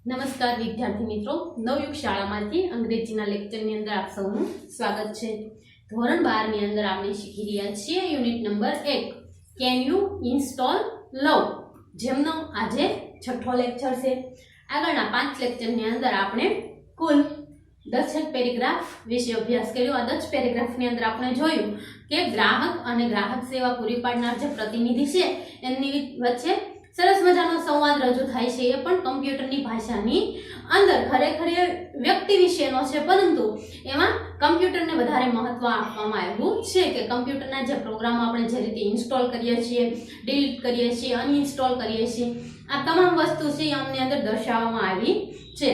નમસ્કાર વિદ્યાર્થી મિત્રો, નવયુગ શાળામાંથી અંગ્રેજીના લેક્ચરની અંદર આપ સૌનું સ્વાગત છે। ધોરણ 12 ની અંદર આપણે શીખી રહ્યા છીએ unit number 1 can you instil love, જેમનો આજે છઠ્ઠો લેક્ચર છે। આગળના 5 લેક્ચરની અંદર આપણે કુલ 10 પેરેગ્રાફ વિશે અભ્યાસ કર્યો। આ 10 પેરેગ્રાફની અંદર આપણે જોયું કે ગ્રાહક અને ગ્રાહક સેવા પૂરી પાડનાર જે પ્રતિનિધિ છે એમની વચ્ચે સરસ મજાનો સંવાદ રજૂ થાય છે। એ પણ કમ્પ્યુટરની ભાષાની અંદર ખરેખર વ્યક્તિ વિશેનો છે, પરંતુ એમાં કમ્પ્યુટરને વધારે મહત્વ આપવામાં આવ્યું છે કે કમ્પ્યુટરના જે પ્રોગ્રામ આપણે જે રીતે ઇન્સ્ટોલ કરીએ છીએ, ડિલીટ કરીએ છીએ, અનઇન્સ્ટોલ કરીએ છીએ, આ તમામ વસ્તુ છે એ અમને અંદર દર્શાવવામાં આવી છે।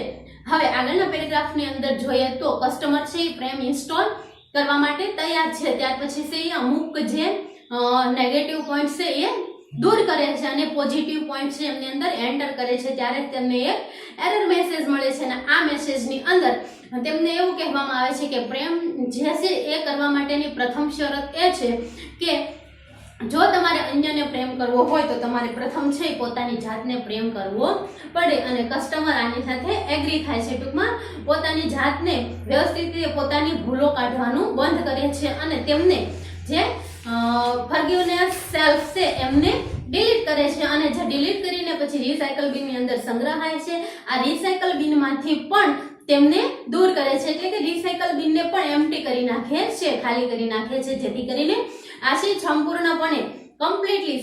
હવે આગળના પેરેગ્રાફની અંદર જોઈએ તો કસ્ટમર છે એ પ્રેમ ઇન્સ્ટોલ કરવા માટે તૈયાર છે। ત્યાર પછી છે એ અમુક જે નેગેટિવ પોઈન્ટ છે એ દૂર કરે છે અને પોઝિટિવ પોઈન્ટ છે એમની અંદર એન્ટર કરે છે, ત્યારે તેમને એક એરર મેસેજ મળે છે અને આ મેસેજની અંદર તેમને એવું કહેવામાં આવે છે કે પ્રેમ જે છે એ કરવા માટેની પ્રથમ શરત એ છે કે જો તમારે અન્યને પ્રેમ કરવો હોય તો તમારે પ્રથમ છે પોતાની જાતને પ્રેમ કરવો પડે। અને કસ્ટમર આની સાથે એગ્રી થાય છે, ટૂંકમાં પોતાની જાતને વ્યવસ્થિત રીતે પોતાની ભૂલો કાઢવાનું બંધ કરે છે અને તેમને જે ફોરગિવનેસ સેલ્ફ છે એમને ડિલીટ કરે છે અને જે ડિલીટ કરીને પછી રિસાયકલ બિનની અંદર સંગ્રહાય છે। આ રિસાયકલ બિનમાંથી પણ તેમને દૂર કરે છે, એટલે કે રિસાયકલ બિનને પણ એમ્પ્ટી કરી નાખે છે, ખાલી કરી નાખે છે, જેથી કરીને આશી સંપૂર્ણપણે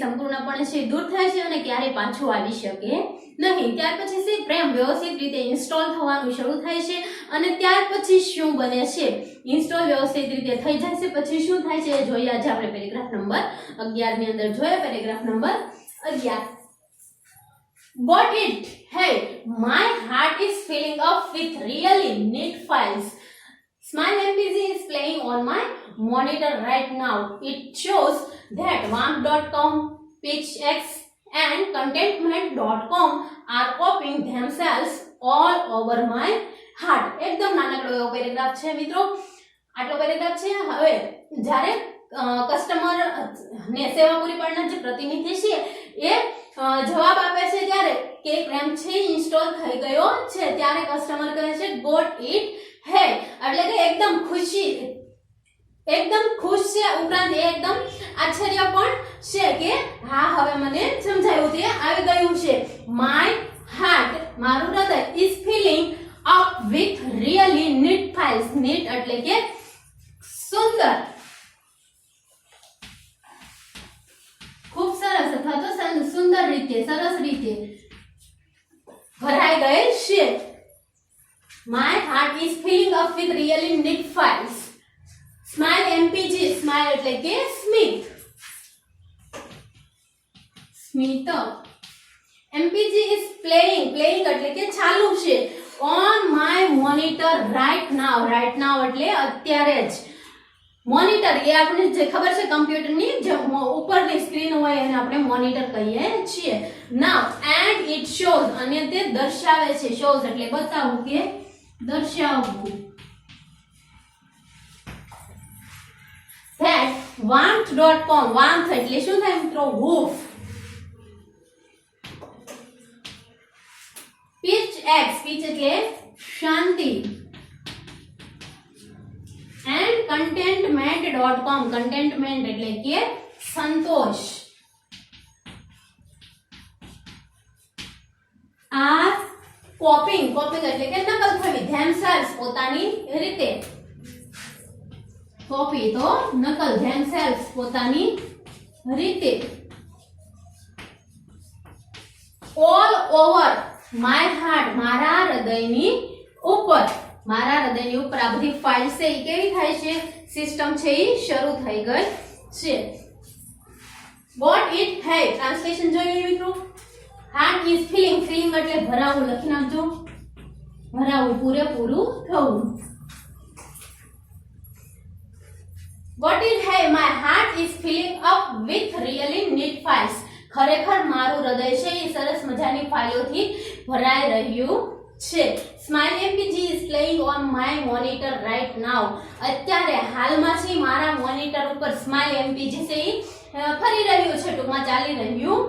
સંપૂર્ણપણે છે દૂર થાય છે અને ક્યારેય પાછું આવી શકે નહીં। ત્યાર પછી છે પ્રેમ વ્યવસ્થિત રીતે ઇન્સ્ટોલ થવાનું શરૂ થાય છે અને ત્યાર પછી શું બને છે, ઇન્સ્ટોલ વ્યવસ્થિત રીતે થઈ જાય છે પછી શું થાય છે એ જોઈએ આજે આપણે પેરેગ્રાફ નંબર 11 ની અંદર જોઈએ। Paragraph number 11 Got it? Hey, my heart is filling up with really neat files. Smile MPG is playing on my monitor right now. It shows that WAMP.com, PitchX and Contentment.com are copying themselves all over my heart. એકદમ નાનકડો એવો paragraph છે મિત્રો, આટલો paragraph છે। હવે જ્યારે customer ને સેવા પૂરી પાડનાર જે પ્રતિનિધિ છે એ જવાબ આપે છે ત્યારે કે પ્રેમ છે ઇન્સ્ટોલ થઈ ગયો છે, ત્યારે કસ્ટમર કહે છે ગોટ ઇટ હે, એટલે કે એકદમ ખુશ છે, ઉપરાંત એકદમ આશ્ચર્ય પણ છે કે હા હવે મને સમજાયું, તે આવી ગયું છે। માય હાર્ટ, મારું હૃદય, is filling up with really neat files, neat એટલે કે સુંદર, ખૂબ સરસ અથવા તો સુંદર રીતે, સરસ રીતે ભરાઈ ગયેલ છે। My heart is filling up with really neat files. Smile MPG, smile એટલે કે સ્મિત, MPG is playing એટલે કે ચાલુ છે, on my monitor right now એટલે અત્યારે જ, મોનિટર એ આપણે જે ખબર છે કમ્પ્યુટરની જે ઉપરની સ્ક્રીન હોય એને આપણે મોનિટર કહીએ છીએ। નાઉ એન્ડ ઇટ શોઝ, અને તે દર્શાવે છે, શોઝ એટલે બતાવવું કે દર્શાવવું, that warmth.com, warmth એટલે શું થાય મિત્રો, હૂફ, PitchX, pitch એટલે શાંતિ, and contentment.com, contentment એટલે કે સંતોષ, are copying એટલે કે નકલ થવી, themselves પોતાની રીતે, કોપી તો નકલ, themselves પોતાની રીતે, all over my heart, મારા હૃદયની ઉપર, મારા હૃદયની ઉપર આ બધી ફાઇલ છે એ કેવી થાય છે, સિસ્ટમ છે એ શરૂ થઈ ગઈ છે। Got it? Hey, ટ્રાન્સલેશન જોઈએ મિત્રો, heart is filling એટલે ભરાવું, લખી નાખજો, ભરાવું, પૂરેપૂરું થવું। Got it? Hey, my heart is filling up with really neat files. ખરેખર મારું હૃદય છે એ સરસ મજાની ફાઇલોથી ભરાઈ રહ્યું છે। Smile MPG is playing on my monitor right now. અત્યારે હાલમાં છે મારા મોનિટર ઉપર સ્માઇલ MPG છે એ ફરી રહ્યું છે, ટૂંકમાં ચાલી રહ્યું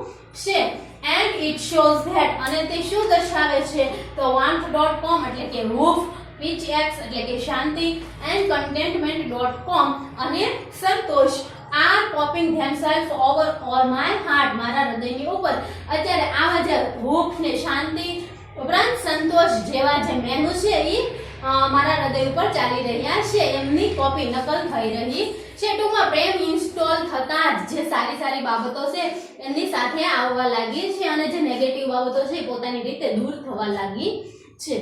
છે। and it shows that અને તે શું દર્શાવે છે તો warmth.com એટલે કે hoof, px એટલે કે શાંતિ and contentment.com અને સંતોષ are popping themselves over all my heart મારા હૃદયની ઉપર અત્યારે આવા જે hoof ને શાંતિ ઉપરાંત સંતોષ જેવા જે મેનુ છે એ મારા હૃદય ઉપર ચાલી રહ્યા છે એમની કોપી નકલ થઈ રહી છે ટૂંકમાં પ્રેમ ઇન્સ્ટોલ થતા જ જે સારી સારી બાબતો છે એમની સાથે આવવા લાગી છે અને જે નેગેટિવ બાબતો છે પોતાની રીતે દૂર થવા લાગી છે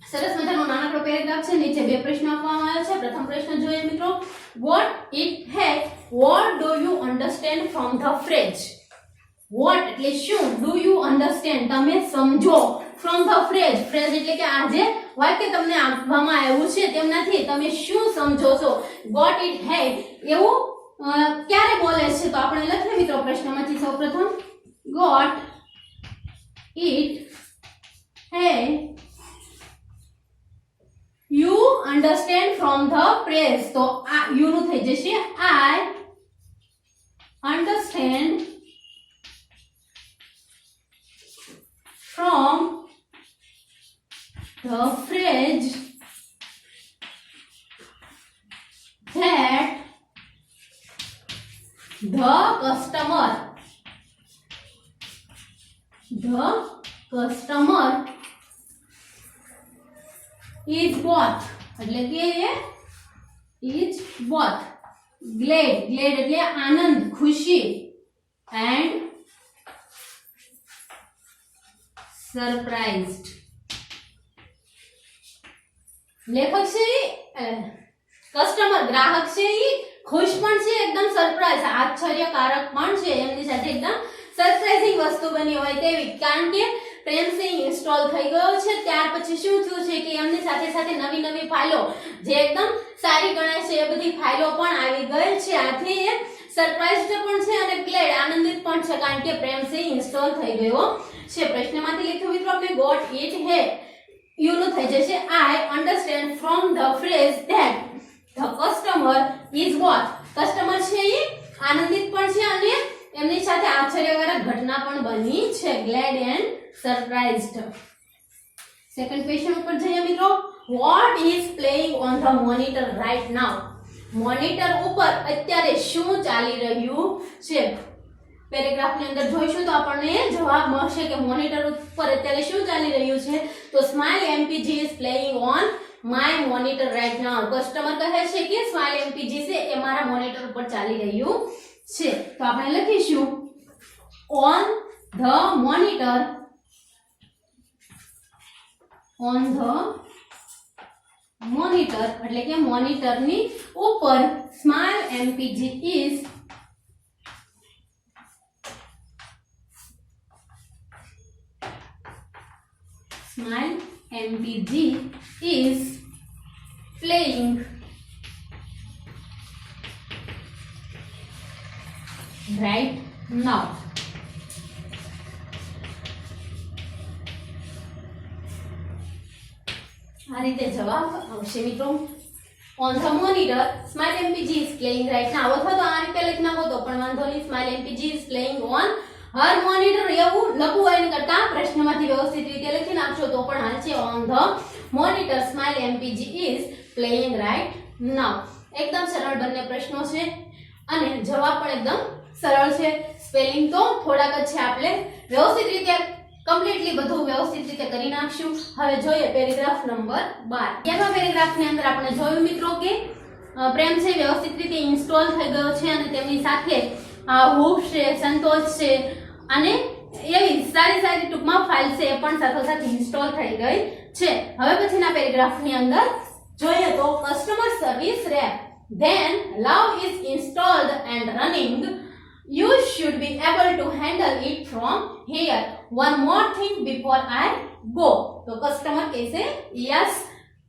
સરસ મજાનો નાનકડો પેરેગ્રાફ છે નીચે બે પ્રશ્નો આપવામાં આવ્યા છે પ્રથમ પ્રશ્ન જોઈએ મિત્રો what do you understand from the phrase what એટલે શું do you understand તમે સમજો from the phrase એટલે કે આ જે વાક્ય તમને આપવામાં આવ્યું છે તેમનાથી તમે શું સમજો છો got it had એવું ક્યારે બોલે છે તો આપણે લખીએ મિત્રો પ્રશ્નમાંથી સૌપ્રથમ got it had you understand from the phrase તો આ you નું થઈ જશે I understand from the phrase that the customer is both એટલે કે is both glad એટલે આનંદ ખુશી and surprised લેખક છે કસ્ટમર ગ્રાહક છે એ ખુશ પણ છે એકદમ સરપ્રાઈઝ આશ્ચર્યકારક પણ છે એમની સાથે એકદમ સરપ્રાઇઝિંગ વસ્તુ બની હોય તેવી કારણ કે પ્રેમ સિંહ ઇન્સ્ટોલ થઈ ગયો છે ત્યાર પછી શું થયું છે કે એમની સાથે સાથે નવી નવી ફાઇલો જે એકદમ સારી ગણાય છે એ બધી ફાઇલો પણ આવી ગઈ છે આથી એ સરપ્રાઇઝડ પણ છે અને ગ્લેડ આનંદિત પણ છે કારણ કે પ્રેમ સિંહ ઇન્સ્ટોલ થઈ ગયો છે પ્રશ્નમાંથી લખ્યું મિત્રો આપણે ગોટ ઇટ હે you નું થઈ જશે I understand from the phrase that the customer is what customer છે એ આનંદિત પણ છે અને એમની સાથે આશ્ચર્યકારક ઘટના પણ બની છે glad and surprised second question ઉપર જઈએ મિત્રો what is playing on the monitor right now monitor ઉપર અત્યારે શું ચાલી રહ્યું છે પેરેગ્રાફની અંદર જોઈશું તો આપણને જવાબ મળશે કે મોનિટર ઉપર અત્યારે શું ચાલી રહ્યું છે તો smile MPG is playing on my monitor right now customer કહે છે કે સ્માઇલ એમપીજી છે એ મારા મોનિટર ઉપર ચાલી રહ્યું છે તો આપણે લખીશું ઓન ધ મોનિટર એટલે કે મોનિટરની ઉપર smile MPG is Smile MPG is playing right now. આ રીતે જવાબ આવશે મિત્રો on the monitor smile MPG is playing right now અથવા તો આ રીતે લખી નાખો તો પણ વાંધો નહીં smile MPG is playing on her monitor એવું લખવું હોય કરતા પ્રશ્નમાંથી વ્યવસ્થિત રીતે લખી નાખશો તો પણ હાલ છે on the monitor smile MPG is playing right now એકદમ સરળ બંને પ્રશ્નો છે અને જવાબ પણ એકદમ સરળ છે સ્પેલિંગ તો થોડાક જ છે આપણે વ્યવસ્થિત રીતે કમ્પ્લીટલી બધું વ્યવસ્થિત રીતે કરી નાખશું હવે જોઈએ પેરેગ્રાફ નંબર 12 એમાં પેરેગ્રાફની અંદર આપણે જોયું મિત્રો કે પ્રેમ છે વ્યવસ્થિત રીતે ઇન્સ્ટોલ થઈ ગયો છે અને તેમની સાથે હૂફ છે સંતોષ છે અને એવી સારી સારી ટૂંકમાં ફાઇલ છે એ પણ સાથોસાથ ઇન્સ્ટોલ થઈ ગઈ છે હવે પછીના પેરેગ્રાફની અંદર જોઈએ તો customer service rep then love is installed and running you should be able to handle it from here one more thing before I go તો કસ્ટમર કહેશે યસ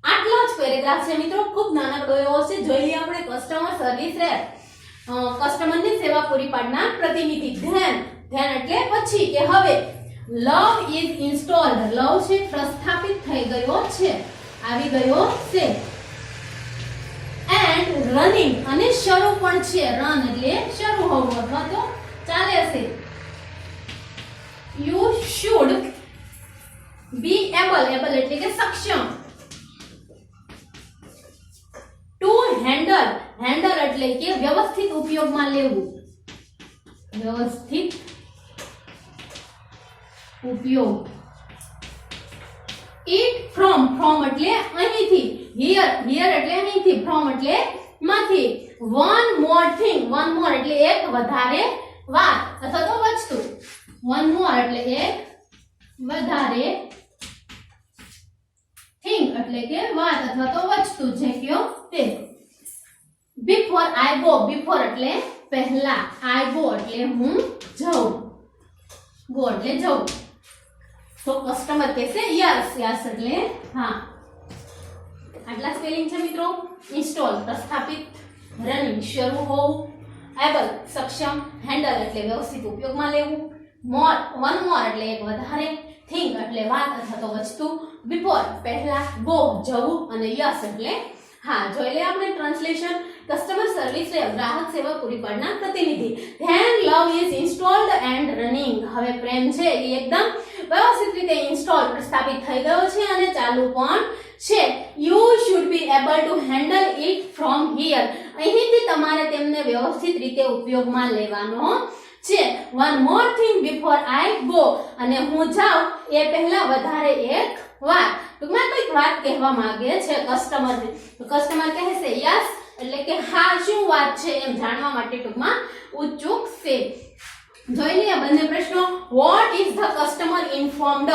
આટલો જ પેરેગ્રાફ છે મિત્રો ખૂબ નાનકડો એવો છે જોઈએ આપણે કસ્ટમર સર્વિસ રેપ કસ્ટમરની સેવા પૂરી પાડનાર પ્રતિનિધિ ધ્યાન એટલે પછી કે હવે લવ ઇઝ ઇન્સ્ટોલ્ડ લવ છે પ્રસ્થાપિત થઈ ગયો છે આવી ગયો છે એન્ડ રનિંગ અને શરૂ પણ છે રન એટલે શરૂ હોવું અથવા તો ચાલે છે એબલ એટલે કે સક્ષમ. ટુ હેન્ડલ એટલે કે વ્યવસ્થિત ઉપયોગમાં લેવું. વ્યવસ્થિત ઉપયોગ. ઈટ ફ્રોમ એટલે અહીંથી. હિયર એટલે અહીંથી. ફ્રોમ એટલે માંથી. વન મોર એટલે એક વધારે વાત અથવા તો વસ્તુ. વન મોર એટલે એક વધારે. થિંગ એટલે કે વાત અથવા તો વસ્તુ જે કયો તે. બિફોર આઈ ગો એટલે પહેલા. આઈ ગો એટલે હું જાઉં. ગો એટલે જાઉં. તો કસ્ટમર કહેશે યસ એટલે હા. આટલા સ્પેલિંગ છે મિત્રો. ઇન્સ્ટોલ પ્રસ્થાપિત. રનિંગ શરૂ હોવું. એબલ સક્ષમ. હેન્ડલ એટલે વ્યવસ્થિત ઉપયોગમાં લેવું. વન મોર એટલે એક વધારે. થિંગ એટલે વાત અથવા તો વસ્તુ. બિફોર પહેલા. ગો જવું અને યસ એટલે હા. જોઈ લે આપણે ટ્રાન્સલેશન. કસ્ટમર સર્વિસ ગ્રાહક સેવા પૂરી પાડનાર પ્રતિનિધિ. Then love is installed and running. હવે પ્રેમ છે એ એકદમ વ્યવસ્થિત રીતે ઇન્સ્ટોલ પ્રસ્થાપિત થઈ ગયો છે અને ચાલુ પણ છે. You should be able to handle it from here. અહીંથી તમારે તેમને વ્યવસ્થિત રીતે ઉપયોગમાં લેવાનો છે. One more thing before I go. અને હું જાઉં એ પહેલા વધારે એક વાત. ટૂંકમાં કંઈક વાત કહેવા માંગે છે કસ્ટમરને. તો કસ્ટમર કહેશે યસ એટલે કે હા શું વાત છે એમ જાણવા માટે ટૂંકમાં ઉત્સુક છે. જોઈ લઈએ બંને પ્રશ્નો. What is the customer informed.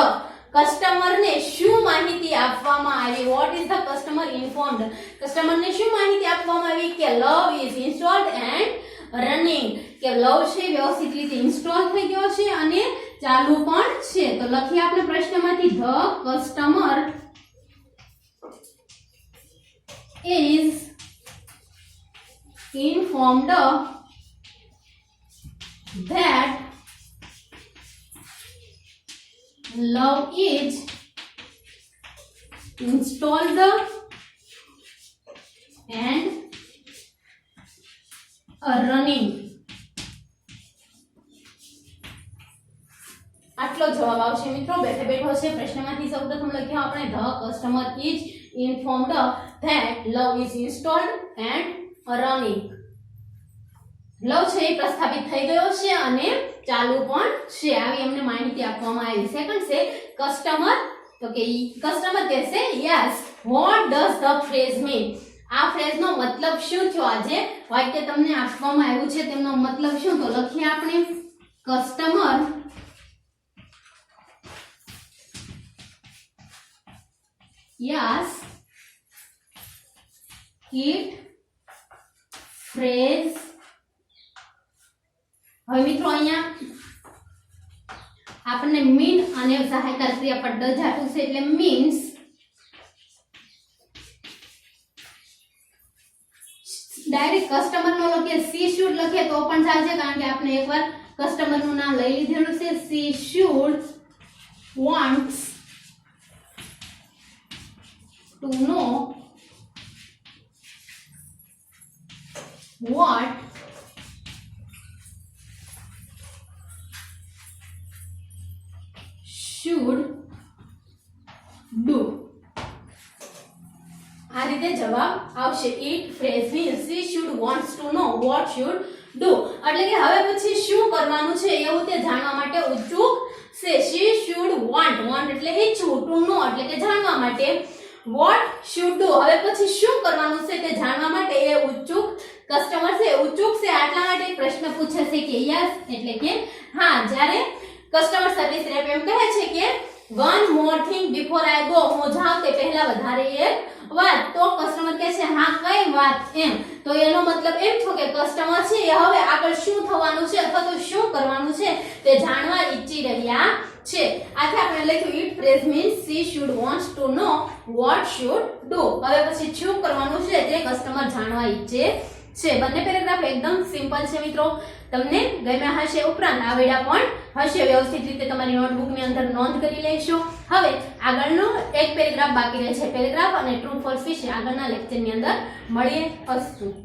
કસ્ટમરને શું માહિતી આપવામાં આવી. What is the customer informed. કસ્ટમરને શું માહિતી આપવામાં આવી કે લવ ઇઝ ઇન્સ્ટોલ્ડ એન્ડ રનિંગ. કે લવ છે વ્યવસ્થિત રીતે ઇન્સ્ટોલ થઈ ગયો છે અને ચાલુ પણ છે. તો લખીએ આપણે પ્રશ્નમાંથી the customer is informed that love is installed and running. આટલો જવાબ આવશે મિત્રો. બેઠે બેઠો છે. પ્રશ્નમાંથી સૌપ્રથમ લખ્યા આપણે the customer is informed that love is installed and running. Love છે એ પ્રસ્થાપિત થઈ ગયો છે અને ચાલુ પણ છે. આવી એમને માહિતી આપવામાં આવી. સેકન્ડ છે કસ્ટમર. તો કે કસ્ટમર કહેશે yes. What does the phrase mean. આ ફ્રેઝનો મતલબ શું થયો. આજે વાક્ય તમને આપવામાં આવ્યું છે તેમનો મતલબ શું. તો લખીએ આપણે કસ્ટમર યસ ઇટ ફ્રેઝ. હવે મિત્રો અહીંયા આપણને મીન અને સહાયકાર ક્રિયાપદ ડ જાતું છે એટલે મીન્સ. ડાયરેક્ટ કસ્ટમર નો લખીએ સી શુડ લખીએ તો પણ ચાલશે કારણ કે આપણે એકવાર કસ્ટમર નું નામ લઈ લીધેલું છે. She should wants to know what should do. આ રીતે જવાબ આવશે. It phrase means she should wants to know what should do. એટલે કે હવે પછી શું કરવાનું છે એવું તે જાણવા માટે ઉત્સુક છે. she should want એટલે ઈચ્છવું. to know એટલે કે જાણવા માટે. what should do હવે પછી શું કરવાનું છે તે જાણવા માટે એ ઉત્સુક કસ્ટમર છે. ઉત્સુક છે આટલા માટે પ્રશ્ન પૂછે છે કે યસ એટલે કે હા. જ્યારે કસ્ટમર સર્વિસ રેપ એમ કહે છે કે one more thing before I go. હું જાઉં તે પહેલા વધારે એક વાત. તો કસ્ટમર કહે છે હા કઈ વાત એમ. તો એનો મતલબ એમ થયો કે કસ્ટમર છે એ હવે આગળ શું થવાનું છે અથવા તો શું કરવાનું છે તે જાણવા ઈચ્છી રહ્યા છે. આથી આપણે લખ્યું it phrase means she should wants to know what should do. હવે પછી શું કરવાનું છે તે કસ્ટમર જાણવા ઈચ્છે છે. બંને પેરેગ્રાફ એકદમ સિમ્પલ છે મિત્રો. તમને ગમ્યા હશે. ઉપરાંત આ વેડા પણ હશે. વ્યવસ્થિત રીતે તમારી નોટબુકની અંદર નોંધ કરી લેશો. હવે આગળનો એક પેરેગ્રાફ બાકી રહે છે. પેરેગ્રાફ અને ટ્રુ ફોલ્સ વિશે આગળના લેક્ચરની અંદર મળીએ. અસ્તુ.